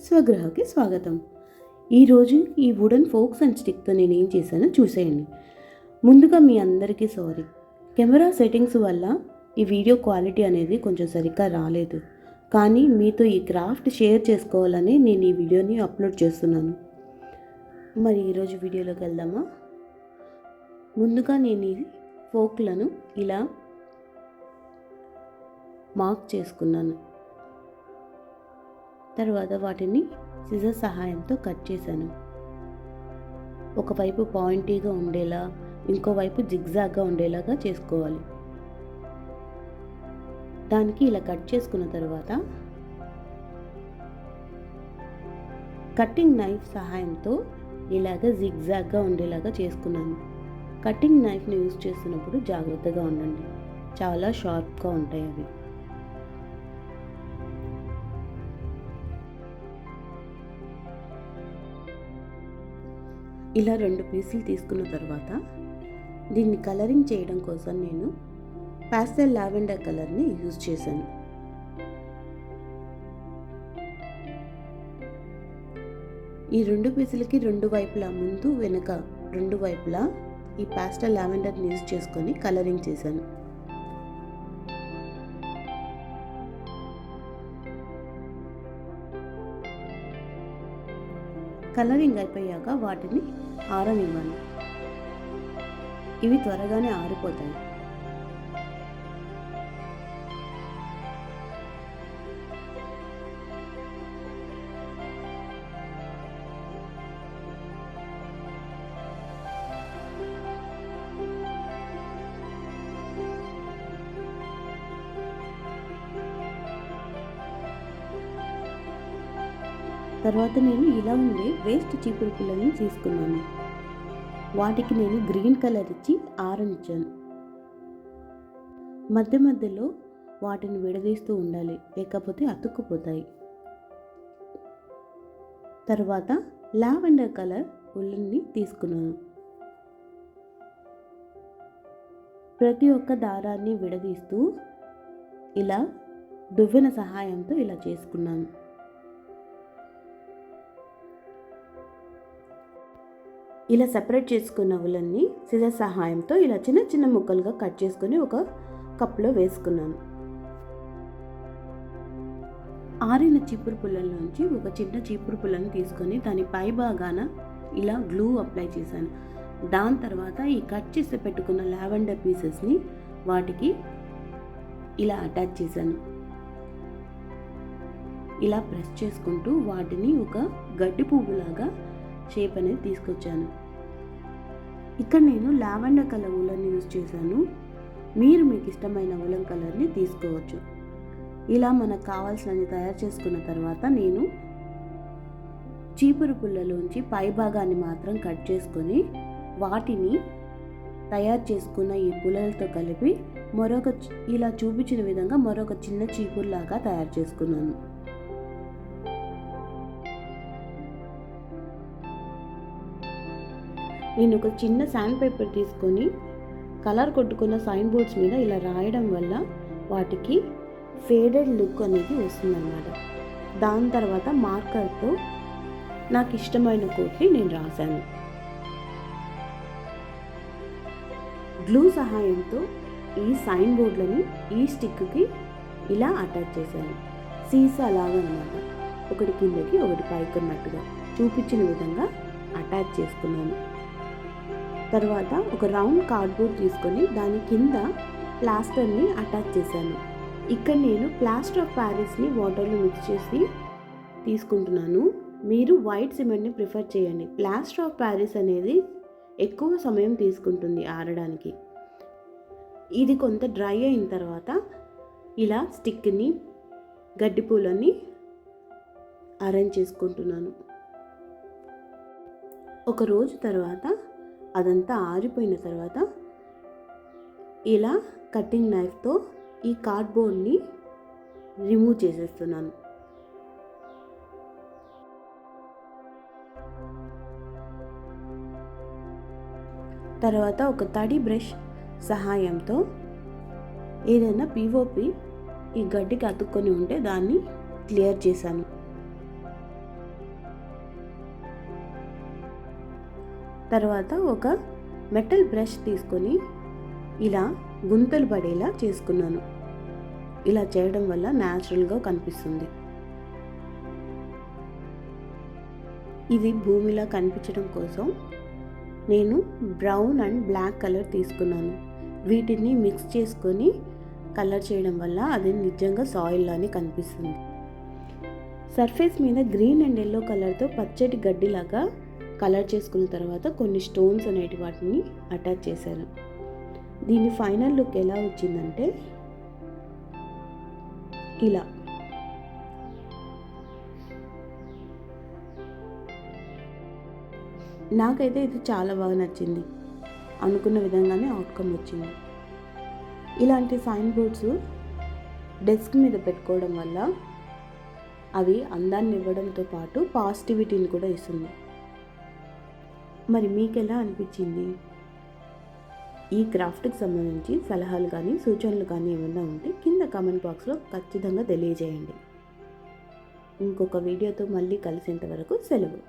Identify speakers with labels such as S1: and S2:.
S1: స్వగృహకి స్వాగతం. ఈరోజు ఈ వుడెన్ ఫోక్స్ అండ్ స్టిక్తో నేను ఏం చేశానో చూసేయండి. ముందుగా మీ అందరికీ సారీ, కెమెరా సెట్టింగ్స్ వల్ల ఈ వీడియో క్వాలిటీ అనేది కొంచెం సరిగ్గా రాలేదు. కానీ మీతో ఈ క్రాఫ్ట్ షేర్ చేసుకోవాలని నేను ఈ వీడియోని అప్లోడ్ చేస్తున్నాను. మరి ఈరోజు వీడియోలోకి వెళ్దామా? ముందుగా నేను ఈ ఫోక్లను ఇలా మార్క్ చేసుకున్నాను. తర్వాత వాటిని సిజర్ సహాయంతో కట్ చేశాను. ఒకవైపు పాయింటీగా ఉండేలా, ఇంకోవైపు జిగ్జాగ్గా ఉండేలాగా చేసుకోవాలి. దానికి ఇలా కట్ చేసుకున్న తర్వాత కట్టింగ్ నైఫ్ సహాయంతో ఇలాగ జిగ్జాగ్గా ఉండేలాగా చేసుకున్నాను. కట్టింగ్ నైఫ్ని యూజ్ చేస్తున్నప్పుడు జాగ్రత్తగా ఉండండి, చాలా షార్ప్గా ఉంటాయి అవి. ఇలా 2 పీసులు తీసుకున్న తర్వాత దీన్ని కలరింగ్ చేయడం కోసం నేను పాస్టెల్ లావెండర్ కలర్ని యూజ్ చేశాను. ఈ 2 పీసులకి 2 వైపులా, ముందు వెనుక 2 వైపులా ఈ పాస్టెల్ లావెండర్ని యూజ్ చేసుకొని కలరింగ్ చేశాను. కలరింగ్ అయిపోయాక వాటిని ఆరనివ్వాలి. ఇవి త్వరగానే ఆరిపోతాయి. తర్వాత నేను ఇలా ఉండే వేస్ట్ చీపురు పుల్లల్ని తీసుకున్నాను. వాటికి నేను గ్రీన్ కలర్ ఇచ్చి ఆరనిచ్చాను. మధ్య మధ్యలో వాటిని విడదీస్తూ ఉండాలి, లేకపోతే అతుక్కుపోతాయి. తర్వాత లావెండర్ కలర్ ఉల్లన్ని తీసుకున్నాను. ప్రతి ఒక్క దారాన్ని విడదీస్తూ ఇలా దువ్వెన సహాయంతో ఇలా చేసుకున్నాను. ఇలా సెపరేట్ చేసుకున్న ఉల్లన్ని సిజర్ సహాయంతో ఇలా చిన్న చిన్న ముక్కలుగా కట్ చేసుకుని ఒక కప్లో వేసుకున్నాను. ఆరిన చీపురు పుల్లల నుంచి ఒక చిన్న చీపురు పుల్లని తీసుకొని దాని పై భాగాన ఇలా గ్లూ అప్లై చేశాను. దాని తర్వాత ఈ కట్ చేసి పెట్టుకున్న లావెండర్ పీసెస్ని వాటికి ఇలా అటాచ్ చేశాను. ఇలా ప్రెస్ చేసుకుంటూ వాటిని ఒక గడ్డి పువ్వులాగా షేప్ అనేది తీసుకొచ్చాను. ఇక్కడ నేను లావెండర్ కలర్ ఉల్లన్ని యూజ్ చేశాను. మీరు మీకు ఇష్టమైన ఉలన్ కలర్ని తీసుకోవచ్చు. ఇలా మనకు కావాల్సినవి తయారు చేసుకున్న తర్వాత నేను చీపురు పుల్లలోంచి పై భాగాన్ని మాత్రం కట్ చేసుకొని వాటిని తయారు చేసుకున్న ఈ పుల్లలతో కలిపి ఇలా చూపించిన విధంగా మరొక చిన్న చీపురులాగా తయారు చేసుకున్నాను. నేను ఒక చిన్న శాండ్ పేపర్ తీసుకొని కలర్ కొట్టుకున్న సైన్ బోర్డ్స్ మీద ఇలా రాయడం వల్ల వాటికి ఫేడెడ్ లుక్ అనేది వస్తుందన్నమాట. దాని తర్వాత మార్కర్తో నాకు ఇష్టమైన కోట్ని నేను రాశాను. గ్లూ సహాయంతో ఈ సైన్ బోర్డులని ఈ స్టిక్కి ఇలా అటాచ్ చేశాను. సీసా లాగా అన్నమాట, ఒకటి కిందకి ఒకటి పైకి ఉన్నట్టుగా చూపించిన విధంగా అటాచ్ చేసుకున్నాను. తర్వాత ఒక రౌండ్ కార్డ్బోర్డ్ తీసుకొని దాని కింద ప్లాస్టర్ని అటాచ్ చేశాను. ఇక్కడ నేను ప్లాస్టర్ ఆఫ్ ప్యారిస్ని వాటర్లో మిక్స్ చేసి తీసుకుంటున్నాను. మీరు వైట్ సిమెంట్ని ప్రిఫర్ చేయండి. ప్లాస్టర్ ఆఫ్ ప్యారిస్ అనేది ఎక్కువ సమయం తీసుకుంటుంది ఆరడానికి. ఇది కొంత డ్రై అయిన తర్వాత ఇలా స్టిక్ని, గడ్డి పూలని అరేంజ్ చేసుకుంటున్నాను. ఒక రోజు తర్వాత అదంతా ఆరిపోయిన తర్వాత ఇలా కట్టింగ్ నైఫ్తో ఈ కార్డ్బోర్డ్ని రిమూవ్ చేసేస్తున్నాను. తర్వాత ఒక తడి బ్రష్ సహాయంతో ఏదైనా పిఓపి ఈ గడ్డికి అతుక్కొని ఉంటే దాన్ని క్లియర్ చేశాను. తర్వాత ఒక మెటల్ బ్రష్ తీసుకొని ఇలా గుంతలు పడేలా చేసుకున్నాను. ఇలా చేయడం వల్ల న్యాచురల్గా కనిపిస్తుంది. ఇది భూమిలా కనిపించడం కోసం నేను బ్రౌన్ అండ్ బ్లాక్ కలర్ తీసుకున్నాను. వీటిని మిక్స్ చేసుకొని కలర్ చేయడం వల్ల అది నిజంగా సాయిల్ లానే కనిపిస్తుంది. సర్ఫేస్ మీద గ్రీన్ అండ్ ఎల్లో కలర్తో పచ్చటి గడ్డిలాగా కలర్ చేసుకున్న తర్వాత కొన్ని స్టోన్స్ అనేటి వాటిని అటాచ్ చేశాను. దీని ఫైనల్ లుక్ ఎలా వచ్చిందంటే ఇలా. నాకైతే ఇది చాలా బాగా నచ్చింది. అనుకున్న విధంగానే అవుట్కమ్ వచ్చింది. ఇలాంటి సైన్ బోర్డ్స్ డెస్క్ మీద పెట్టుకోవడం వల్ల అవి అందాన్ని ఇవ్వడంతో పాటు పాజిటివిటీని కూడా ఇస్తుంది. మరి మీకు ఎలా అనిపించింది? ఈ క్రాఫ్ట్కి సంబంధించి సలహాలు కానీ సూచనలు కానీ ఏమైనా ఉంటే కింద కామెంట్ బాక్స్లో ఖచ్చితంగా తెలియజేయండి. ఇంకొక వీడియోతో మళ్ళీ కలిసేంత వరకు సెలవు.